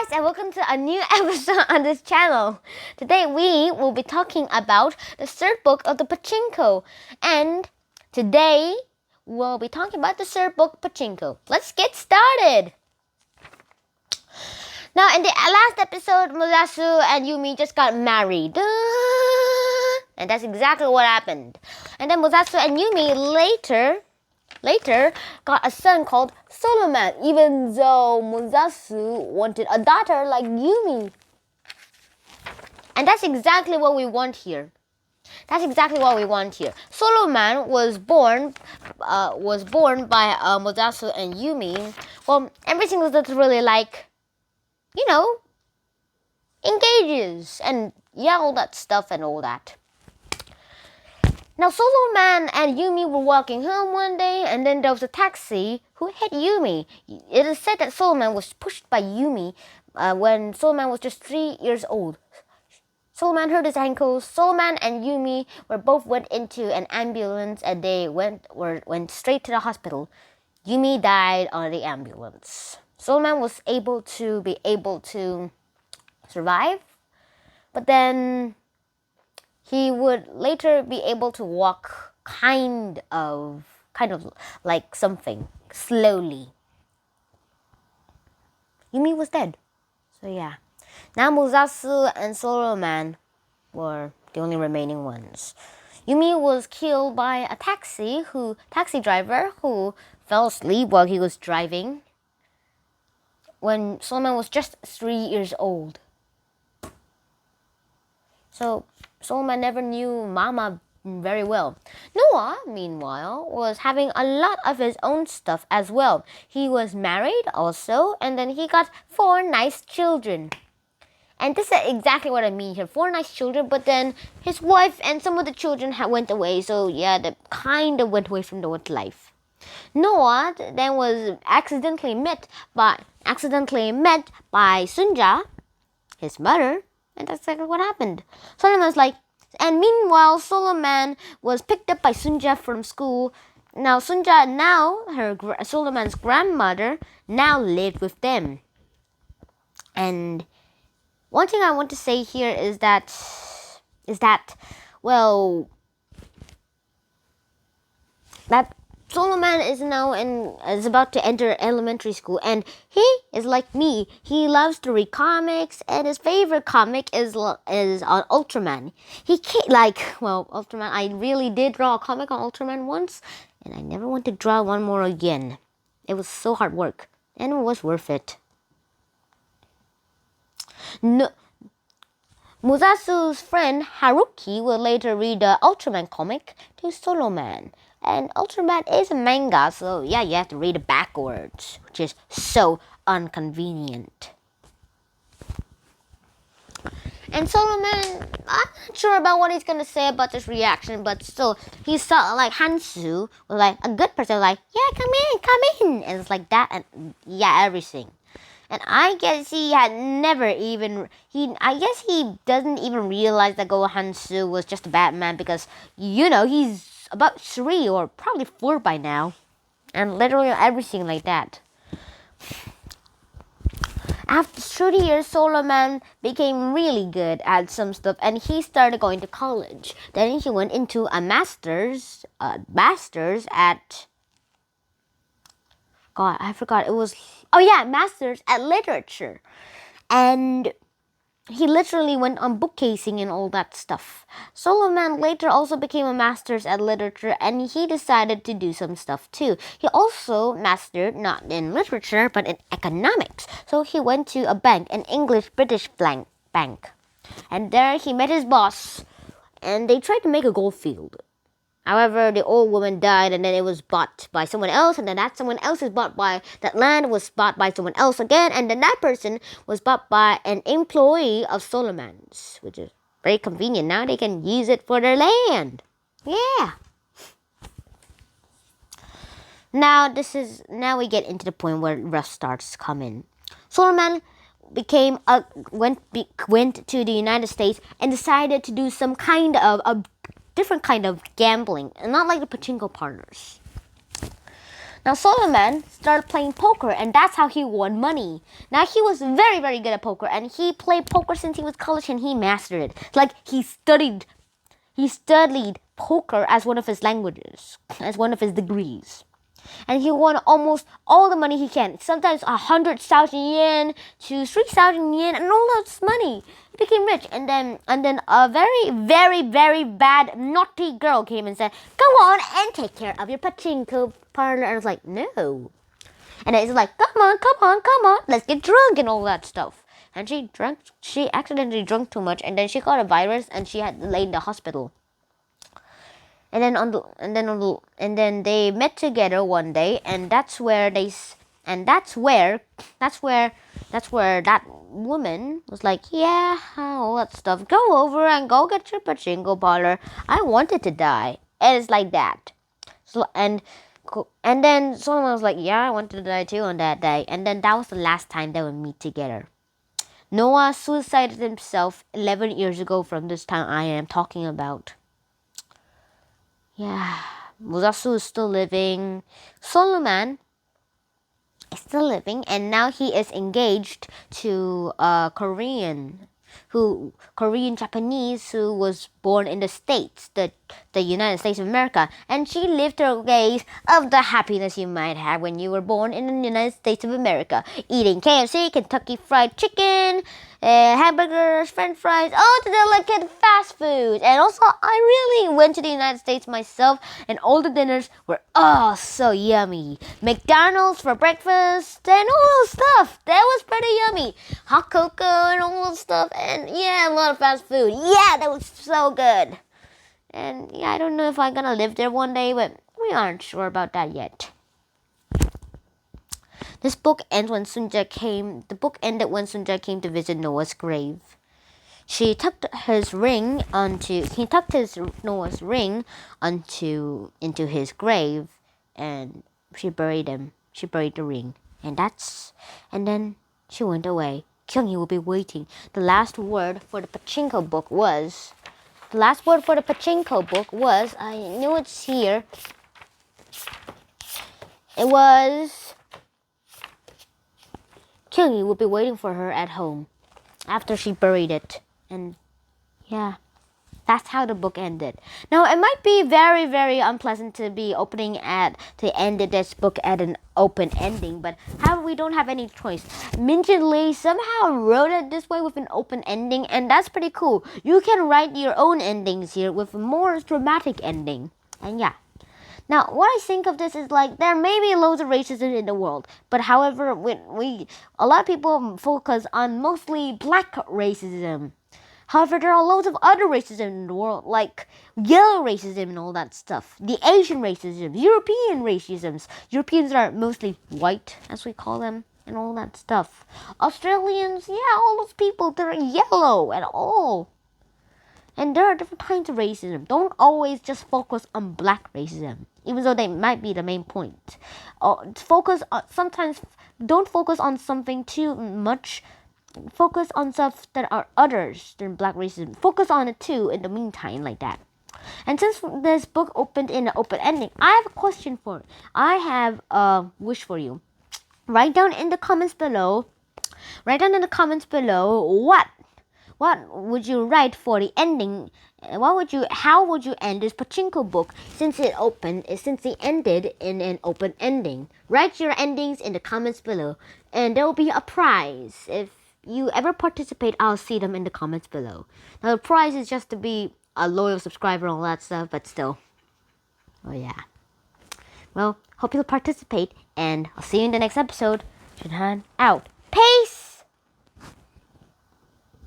guys, and welcome to a new episode on this channel. Today we will be talking about the third book of the Pachinko. And today we'll be talking about the third book, Pachinko. Let's get started. Now, in the last episode, Musasu and Yumi just got married. And that's exactly what happened. And then Musasu and Yumi later got a son called Solomon, even though Musasu wanted a daughter like Yumi. And that's exactly what we want here. Solomon was born by Musasu and Yumi. Well, everything was literally like, engages and all that stuff and all that. Now, Solomon and Yumi were walking home one day, and then there was a taxi who hit Yumi. It is said that Solomon was pushed by Yumi when Solomon was just 3 years old. Solomon hurt his ankles. Solomon and Yumi both went into an ambulance, and they went straight to the hospital. Yumi died on the ambulance. Solomon was able to survive, but then he would later be able to walk kind of like something, slowly. Yumi was dead. So yeah. Now Musasu and Solomon were the only remaining ones. Yumi was killed by a taxi driver who fell asleep while he was driving when Solomon was just 3 years old. So Solomon never knew Mama very well. Noah, meanwhile, was having a lot of his own stuff as well. He was married also, and then he got 4 nice children. And this is exactly what I mean here. 4 nice children, but then his wife and some of the children went away. So yeah, they kind of went away from Noah's life. Noah then was accidentally met by Sunja, his mother. And that's exactly what happened. Meanwhile, Solomon was picked up by Sunja from school. Now, Solomon's grandmother, now lived with them. And one thing I want to say here is that Solomon is now is about to enter elementary school, and he is like me. He loves to read comics, and his favorite comic is on Ultraman. Ultraman. I really did draw a comic on Ultraman once, and I never want to draw one more again. It was so hard work, and it was worth it. No. Musasu's friend Haruki will later read the Ultraman comic to Solomon. And Ultraman is a manga, so yeah, you have to read it backwards, which is so inconvenient. And Solomon, I'm not sure about what he's gonna say about this reaction, but still, he saw like Hansu was like a good person, like, yeah, come in, and it's like that, and yeah, everything. And I guess he doesn't even realize that Go Hansu was just a bad man because, he's about 3 or probably 4 by now. And literally everything like that. After 30 years, Solomon became really good at some stuff and he started going to college. Then he went into a master's at... God, I forgot. Master's at literature. And he literally went on bookcasing and all that stuff. Solomon later also became a master's at literature, and he decided to do some stuff too. He also mastered not in literature but in economics. So he went to a bank, an English-British bank. And there he met his boss, and they tried to make a gold field. However, the old woman died, and then it was bought by someone else, and then that land was bought by someone else again, and then that person was bought by an employee of Solomon's, which is very convenient. Now they can use it for their land. Yeah. Now we get into the point where rough starts come in. Solomon went to the United States and decided to do some kind of a different kind of gambling, and not like the pachinko partners. Now Solomon started playing poker, and that's how he won money. Now he was very, very good at poker, and he played poker since he was college, and he mastered it. Like he studied poker as one of his languages, as one of his degrees. And he won almost all the money he can. Sometimes 100,000 yen to 3,000 yen, and all that's money. He became rich, and then a very, very, very bad, naughty girl came and said, "Go on and take care of your pachinko parlor." And I was like, "No." And it's like, "Come on, let's get drunk," and all that stuff. And she accidentally drank too much, and then she got a virus, and she had to lay in the hospital. And then they met together one day, and that's where that woman was like, "Yeah, all that stuff. Go over and go get your pachinko parlor. I wanted to die." And it's like that. So and then someone was like, "Yeah, I wanted to die too on that day." And then that was the last time they would meet together. Noah suicided himself 11 years ago from this time I am talking about. Yeah, Musasu is still living. Solomon is still living, and now he is engaged to a Korean Japanese who was born in the States, the United States of America, and she lived her days of the happiness you might have when you were born in the United States of America, eating KFC, Kentucky Fried Chicken, hamburgers, French fries, all the delicate fast food. And also, I really went to the United States myself, and all the dinners were so yummy. McDonald's for breakfast and all those stuff. That was pretty yummy. Hot cocoa and all those stuff, and yeah, a lot of fast food. Yeah, that was so good. And yeah, I don't know if I'm gonna live there one day, but we aren't sure about that yet. This book ends when Sunja came. The book ended when Sunja came to visit Noah's grave. He tucked his Noah's ring into his grave, and she buried him. She buried the ring, and then she went away. Kyung-hee will be waiting. The last word for the pachinko book was. I know it's here. It was. Kyung-hee would be waiting for her at home after she buried it. And yeah, that's how the book ended. Now, it might be very, very unpleasant to end this book at an open ending, but we don't have any choice. Min Jin Lee somehow wrote it this way with an open ending, and that's pretty cool. You can write your own endings here with a more dramatic ending. And yeah. Now, what I think of this is like there may be loads of racism in the world, but however, a lot of people focus on mostly black racism. However, there are loads of other racism in the world, like yellow racism and all that stuff. The Asian racism, European racisms. Europeans are mostly white, as we call them, and all that stuff. Australians, yeah, all those people, they're yellow and all. And there are different kinds of racism. Don't always just focus on black racism, even though they might be the main point. Sometimes don't focus on something too much. Focus on stuff that are others than black racism. Focus on it too in the meantime, like that. And since this book opened in an open ending, I have a question for you. I have a wish for you. Write down in the comments below. What would you write for the ending? How would you end this pachinko book since it ended in an open ending? Write your endings in the comments below, and there will be a prize. If you ever participate, I'll see them in the comments below. Now the prize is just to be a loyal subscriber and all that stuff, but still. Oh yeah. Well, hope you'll participate, and I'll see you in the next episode. Junhan out.